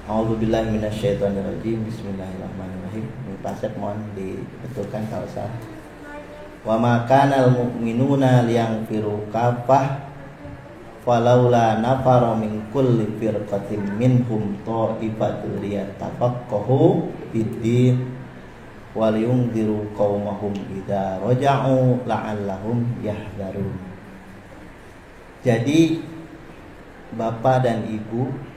A'udzubillahi minasyaitonirrajim. Bismillahirrahmanirrahim. Ini pasal mohon dibetulkan kalau salah. Wa ma kanal mu'minuna liyanfiru kaffah falaula nafara min kulli firqatin minhum ta'ifatun liyatafaqahu fid-din waliyungdiru qaumahum idza raja'u la'allahum yahdharun. Jadi Bapak dan Ibu,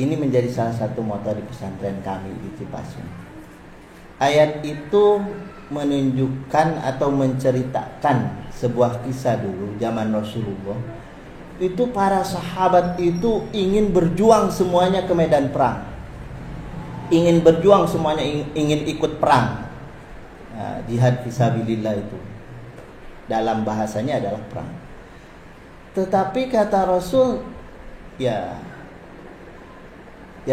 ini menjadi salah satu moto di pesantren kami di Cipasung. Ayat itu menunjukkan atau menceritakan sebuah kisah dulu zaman Rasulullah. Itu para sahabat itu ingin berjuang semuanya ke medan perang. Ingin berjuang semuanya, ingin ikut perang. Nah, jihad fisabilillah itu dalam bahasanya adalah perang. Tetapi kata Rasul, ya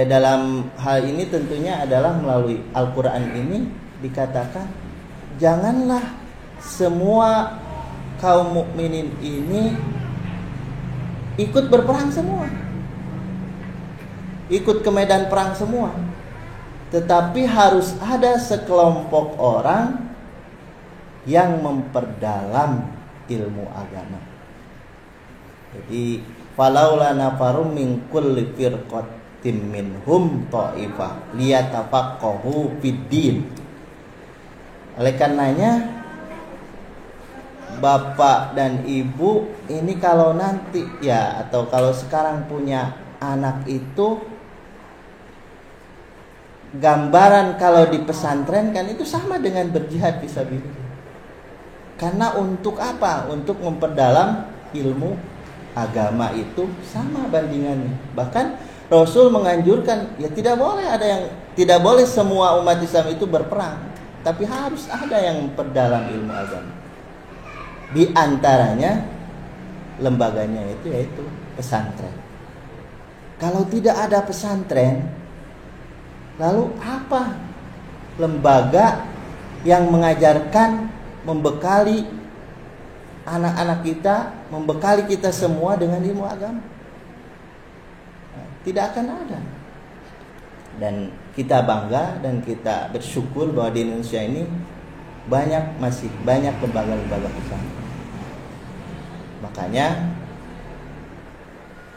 dalam hal ini tentunya adalah melalui Al-Quran ini dikatakan, janganlah semua kaum mukminin ini ikut berperang semua, ikut ke medan perang semua. Tetapi harus ada sekelompok orang yang memperdalam ilmu agama. Jadi falaula nafarum min kulli firqatin minhum ta'ifah liyatafaqahu fid-din. Oleh karenanya Bapak dan Ibu ini kalau nanti atau kalau sekarang punya anak itu, gambaran kalau di pesantren kan itu sama dengan berjihad fisabilillah. Karena untuk apa? Untuk memperdalam ilmu agama itu sama bandingannya. Bahkan Rasul menganjurkan tidak boleh semua umat Islam itu berperang, tapi harus ada yang memperdalam ilmu agama. Di antaranya lembaganya itu yaitu pesantren. Kalau tidak ada pesantren, lalu apa lembaga yang mengajarkan, membekali anak-anak kita, membekali kita semua dengan ilmu agama? Tidak akan ada. Dan kita bangga dan kita bersyukur bahwa di Indonesia ini masih banyak lembaga-lembaga pesantren. Makanya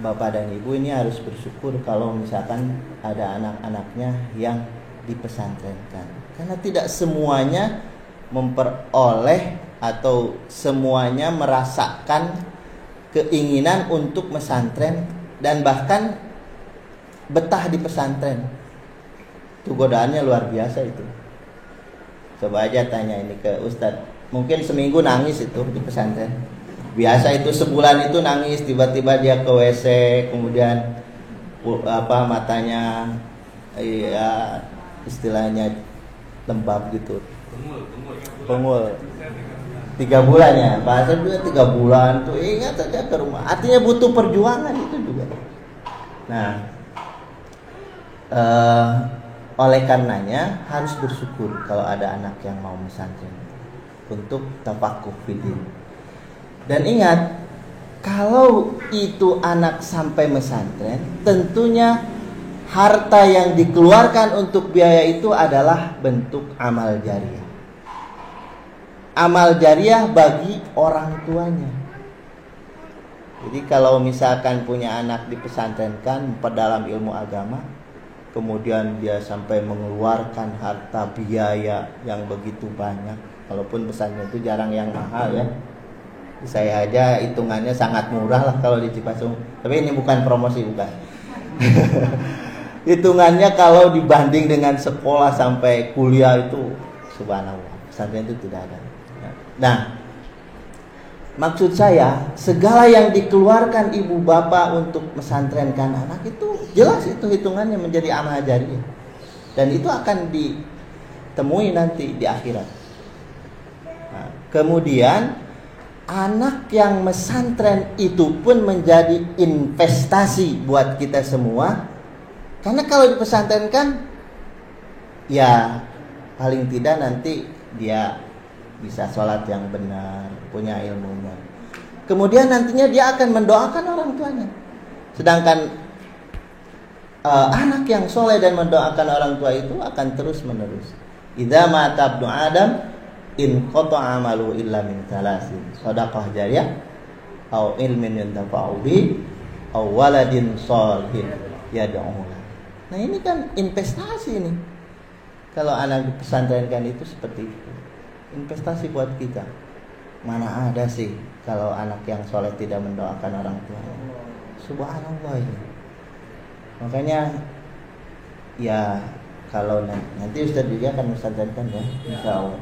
Bapak dan Ibu ini harus bersyukur kalau misalkan ada anak-anaknya yang dipesantrenkan. Karena tidak semuanya memperoleh atau semuanya merasakan keinginan untuk pesantren dan bahkan betah di pesantren. Itu godaannya luar biasa itu. Coba aja tanya ini ke Ustadz. Mungkin seminggu nangis itu di pesantren. Biasa itu sebulan itu nangis, tiba-tiba dia ke WC, kemudian matanya istilahnya lembab gitu. Pengul. 3 bulan ya. Bahasa juga 3 bulan tuh ingat aja ke rumah. Artinya butuh perjuangan itu juga. Nah, oleh karenanya harus bersyukur kalau ada anak yang mau pesantren untuk tafakuh fiddin. Dan ingat, kalau itu anak sampai pesantren, tentunya harta yang dikeluarkan untuk biaya itu adalah bentuk amal jariah. Amal jariah bagi orang tuanya. Jadi kalau misalkan punya anak dipesantrenkan dalam ilmu agama, kemudian dia sampai mengeluarkan harta biaya yang begitu banyak, walaupun pesantren itu jarang yang mahal ya. Saya aja hitungannya sangat murah lah kalau di Cipasung. Tapi ini bukan promosi, bukan. Hitungannya kalau dibanding dengan sekolah sampai kuliah itu subhanallah, pesantren itu tidak ada. Nah, maksud saya segala yang dikeluarkan ibu bapak untuk mesantrenkan anak itu jelas itu hitungannya menjadi amal jariah. Dan itu akan ditemui nanti di akhirat. Nah, kemudian anak yang mesantren itu pun menjadi investasi buat kita semua. Karena kalau dipesantrenkan, ya paling tidak nanti dia bisa sholat yang benar, punya ilmunya. Kemudian nantinya dia akan mendoakan orang tuanya. Sedangkan anak yang soleh dan mendoakan orang tua itu akan terus menerus. Idza mata ibnu Adam in qata'a amalu illa min thalasin, shadaqah jariyah, au ilmin yuntafa'u bi, au waladin shalihin yad'u lahu. Nah ini kan investasi nih. Kalau anak dipesantrenkan itu seperti itu, investasi buat kita. Mana ada sih kalau anak yang soleh tidak mendoakan orang tua. Subhanallah ini. Makanya ya kalau nanti Ustaz juga akan mesantrenkan ya, insyaallah.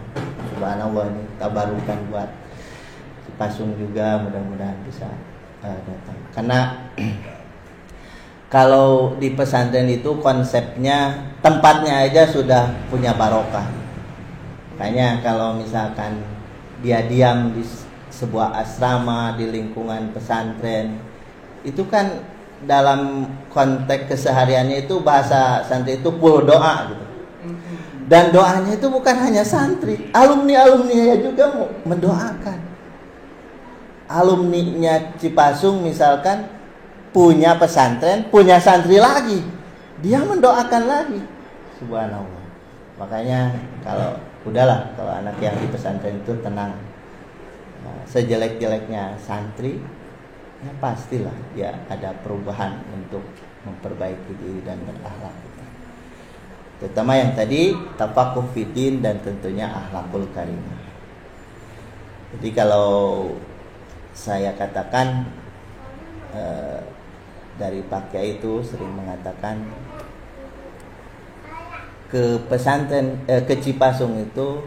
Subhanallah ini tabarukan buat Cipasung juga, mudah-mudahan bisa datang. Karena kalau di pesantren itu konsepnya tempatnya aja sudah punya barokah. Makanya kalau misalkan dia diam di sebuah asrama di lingkungan pesantren, itu kan dalam konteks kesehariannya itu bahasa santri itu full doa gitu. Dan doanya itu bukan hanya santri, alumni-alumninya juga mau mendoakan. Alumninya Cipasung misalkan punya pesantren, punya santri lagi, dia mendoakan lagi. Subhanallah. Makanya kalau udahlah kalau anak yang di pesantren itu tenang. Nah, sejelek-jeleknya santri, ya pastilah ya ada perubahan untuk memperbaiki diri dan berakhlak. Terutama yang tadi tafakuh fiddin dan tentunya akhlakul karimah. Jadi kalau saya katakan dari Pak Kiai itu sering mengatakan ke pesantren ke Cipasung itu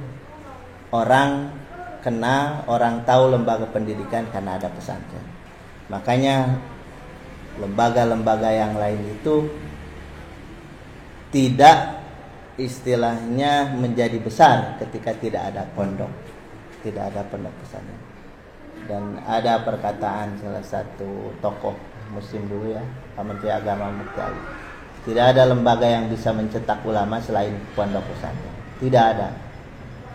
orang kenal, orang tahu lembaga pendidikan karena ada pesantren. Makanya lembaga-lembaga yang lain itu tidak istilahnya menjadi besar ketika tidak ada pondok, tidak ada pondok pesantren. Dan ada perkataan salah satu tokoh Muslim dulu ya, Pak Menteri Agama Mufti Ali, tidak ada lembaga yang bisa mencetak ulama selain pondok pesantren. Tidak ada.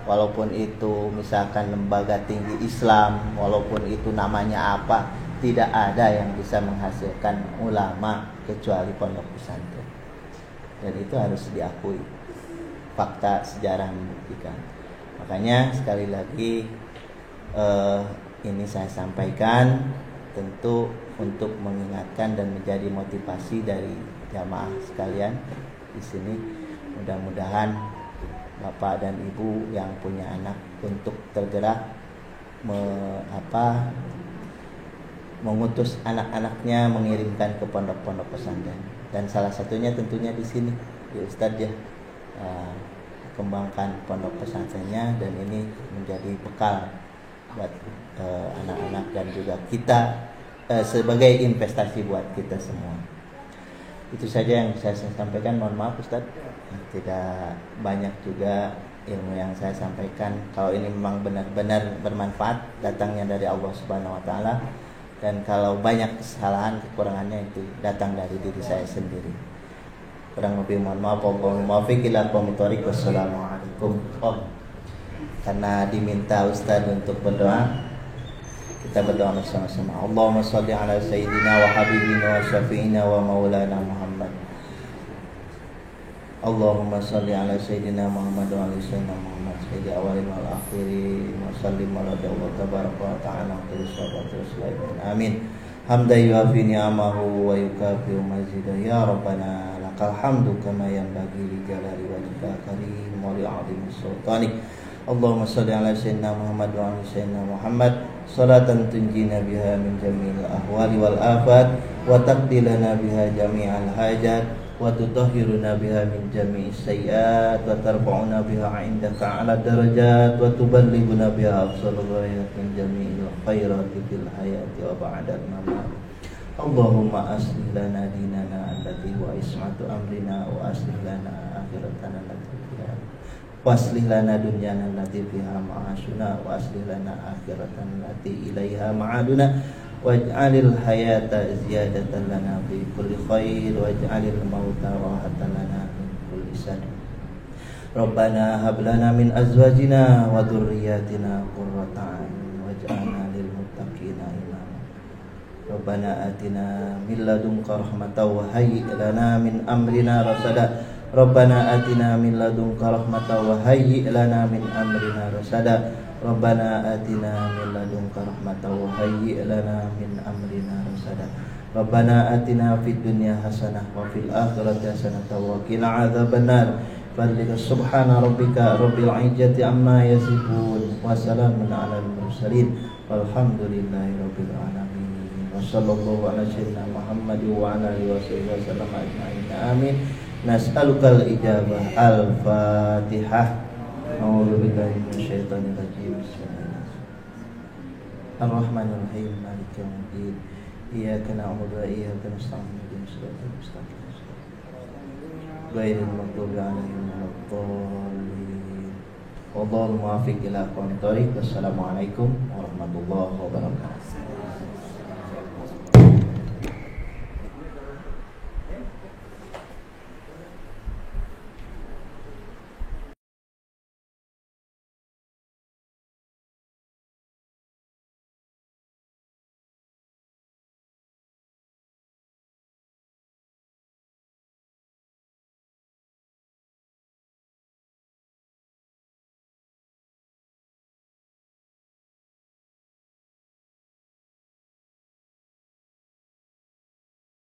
Walaupun itu misalkan lembaga tinggi Islam, walaupun itu namanya apa, tidak ada yang bisa menghasilkan ulama kecuali pondok pesantren. Dan itu harus diakui. Fakta sejarah membuktikan. Makanya sekali lagi ini saya sampaikan tentu untuk mengingatkan dan menjadi motivasi dari jamaah sekalian di sini. Mudah-mudahan Bapak dan Ibu yang punya anak untuk tergerak mengutus anak-anaknya mengirimkan ke pondok-pondok pesantren, dan salah satunya tentunya di sini di Ustadz ya, kembangkan pondok pesantrennya, dan ini menjadi bekal buat anak-anak dan juga kita sebagai investasi buat kita semua. Itu saja yang saya sampaikan. Mohon maaf Ustadz, tidak banyak juga ilmu yang saya sampaikan. Kalau ini memang benar-benar bermanfaat, datangnya dari Allah Subhanahu wa taala, dan kalau banyak kesalahan kekurangannya itu datang dari diri saya sendiri. Kurang lebih mohon maaf. Wassalamualaikum. Karena diminta Ustadz untuk berdoa, kita berdoa bersama-sama. Allahumma sholli ala sayyidina wa habibina wa syafi'ina wa maulana Muhammad. Allahumma sholli ala sayyidina Muhammad wa ala sayyidina Muhammad sayyidi awalin wal akhirin wa sallim ala wa tabaraka wa ta'ala amin. Hamdan yuafi ni'amahu wa yukafi'u mazidah. Ya Rabbana lakal hamdu kama yanbaghi li jalali wajhika karim wa li 'azimi sultanik. Allahumma sholli ala sayyidina Muhammad wa ala sayyidina Muhammad salatan tunjina biha min jami'il ahwali wal afat wa taqdilana biha jami'al hajat wa tutahhiruna biha min jami'is sayyi'at wa tarfa'una biha 'indaka 'ala darajat wa tuballighuna biha afdalul ghayat min jami'il khairati fil hayati wa ba'dal mamat. Allahumma aslih lana dinana allati wa ismatu amrina wa aslih lana akhiratana allati fiha wa aslih lana dunyana allati fiha ma'ashuna wa aslih lana akhiratana allati ilaiha ma'aduna waj'alil hayata ziyadatan lana fi kulli khair waj'alil mauta rahatan lana min kulli shar. Rabbana hab lana min azwajina wa dhurriyyatina qurrata a'yun waj'alna lil muttaqina imama. Rabbana atina min ladunka rahmatan wa hayyi' lana min amrina rasada. Rabbana atina min ladunka rahmatan wa hayyi' lana min amrina rasada. Rabbana atina min ladunka rahmatan wa hayyi' lana min amrina rasada. Rabbana atina fid dunya hasanah wa fil akhirati hasanah wa qina adzabannar. Balligh subhana rabbika rabbil izzati amma yasifun wa salamun alal mursalin walhamdulillahi rabbil alamin. Wa sallallahu ala sayyidina Muhammad wa ala alihi wasallam ajma'in. Amin. Nas'alukal ijabah. Al-Fatihah. A'udzu billahi minasyaitonir rajim. Ar-Rahmanir Rahim. Maliki yaumiddin. Iyyaka na'budu wa iyyaka nasta'in. Ihdinas siratal mustaqim. Ghairil maghdubi 'alaihim waladdallin. Wallahul muwaffiq ila aqwamit thoriq. Wassalamualaikum warahmatullahi wabarakatuh.